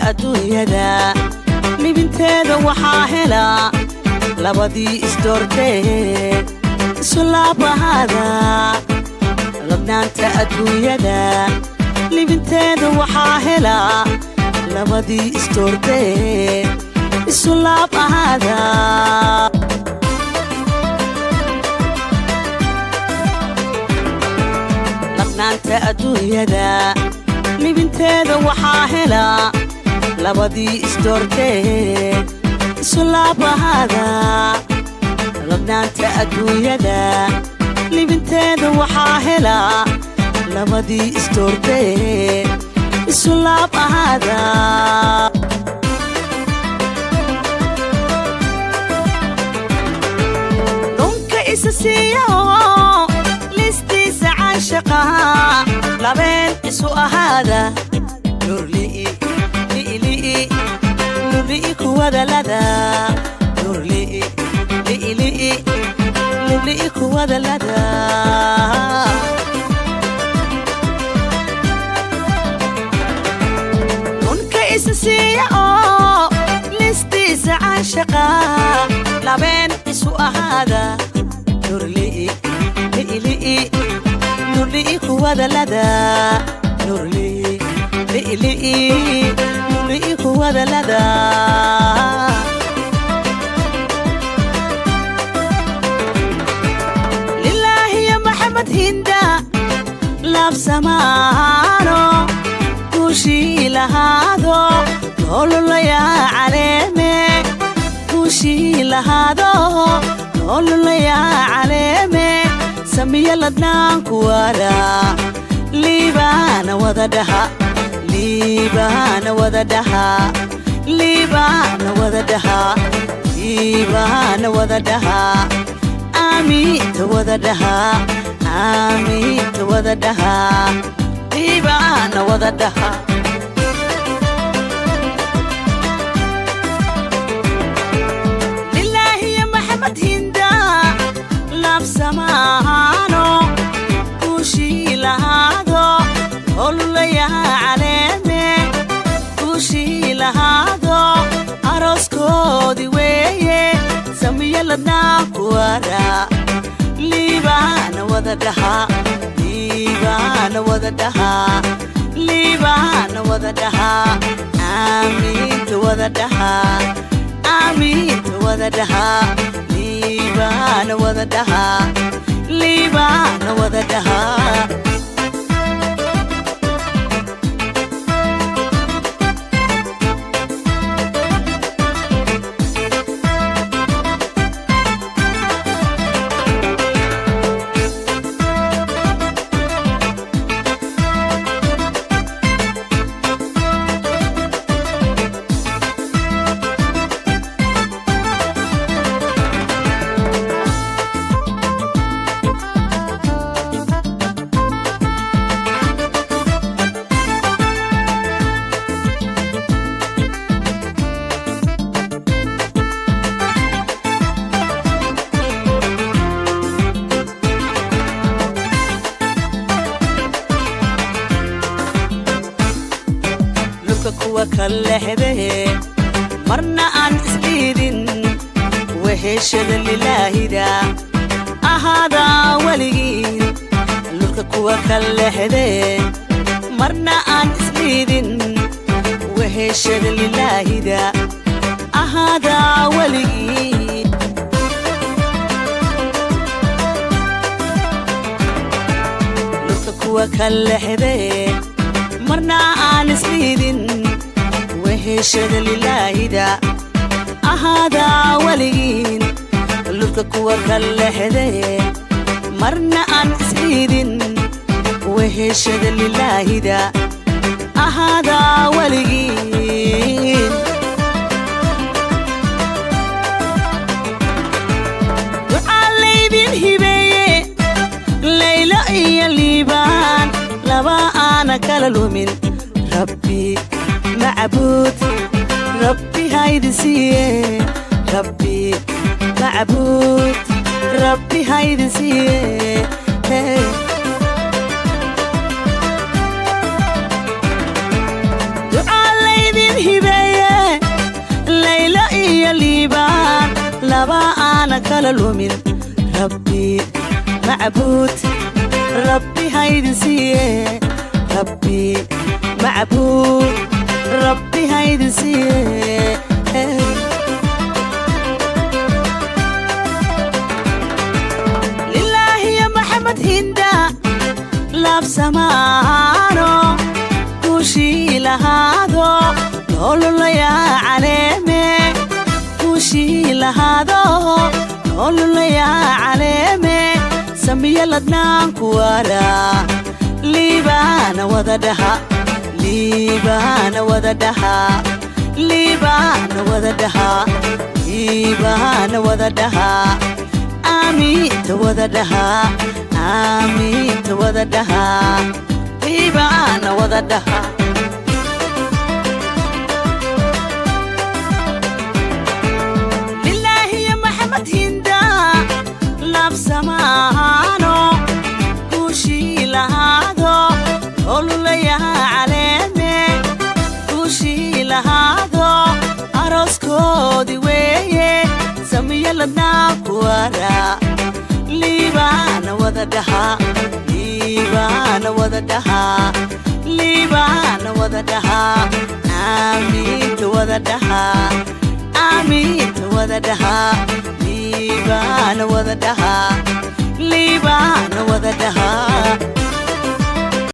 adduunyada libinteeda waxaa hela labadii isdoortee isu laabahada labnaanta adduunyada libinteeda waxaa hela labadii isdoortee isu laabahada labnaanta adduunyada libinteeda waxaa hela labadii isdoortee isu laabahada labnaanta adduunyada libinteeda waxaa hela labadii isdoortee isu laabahada dhunka isa siiyo listiisa caashaqaha labeen isu ahaada nurli'i nurli'i kuwada lada nurli'i nurli'i kuwada lada dhunka isa siiya oo listiisa caashaqa labeen isu ahaada nurli'i nurli'i kuwada lada nurli'i nurli'i kuwada lada lilaahi ya maxamed hinda laab samaano kuushii lahaado noolulayaa caleeme kuushii lahaado noolulayaa caleeme samiya ladnaan kuwada liibaana wada dhaha liibaana wada dhaha liibaana wada dhaha liibaana wada dhaha aamiinta wada dhaha aamiinta wada dhaha liibaana wada dhaha lilaahi ya maxamed hinda laab samaano kuushii lahaado olulayaa caleeme kuushii lahaado arooskoodii weeye samiya ladnaan kuwada liibaana wada dhaha liibaana wada dhaha liibaana wada dhaha aamiinta wada dhaha aamiinta wada dhaha liibaana wada dhaha liibaana wada dhaha kuwa kalehde marna aan isliidin weheshada lilaahida ahaada waligiin lurka kuwa kalehde marna aan isliidin weheshada lilaahida ahaada waligiin lurka kuwa kalehde marna aan isliidin weheshada lilaahida ahaada waligiin lurka kuwa kalehde marna aan isliidin weheshada lilaahida ahaada waligiin ducaa laydin hibeeye laylo iyo liibaan laba aana kala lumin rabbi macbuud rabbi haydi siiye rabbi macbuud rabbi haydi siiye ducaa laydin hibeeye kala lumin rabbi macbuud rabbi haydin siiye rabbi macbuud rabbi haydin siiye lilaahi ya maxamed hinda laab samaano kuushii lahaado noolulayaa caleeme kuushii lahaado noolulayaa caleeme samiya ladnaan kuwara liibaana wada dhaha liibaana wada dhaha liibaana wada dhaha liibaana wada dhaha aamiinta wada dhaha aamiinta wada dhaha liibaana wada dhaha lilaahi ya maxamed hinda laab samaano kuushii lahaado olulayaa caleeme kuushii lahaado arooskoodii weeye samiya ladnaa kuwara liibaana wada dhaha liibaana wada dhaha liibaana wada dhaha aamiinta wada dhaha aamiinta wada dhaha liibaana wada dhaha liibaana wada dhaha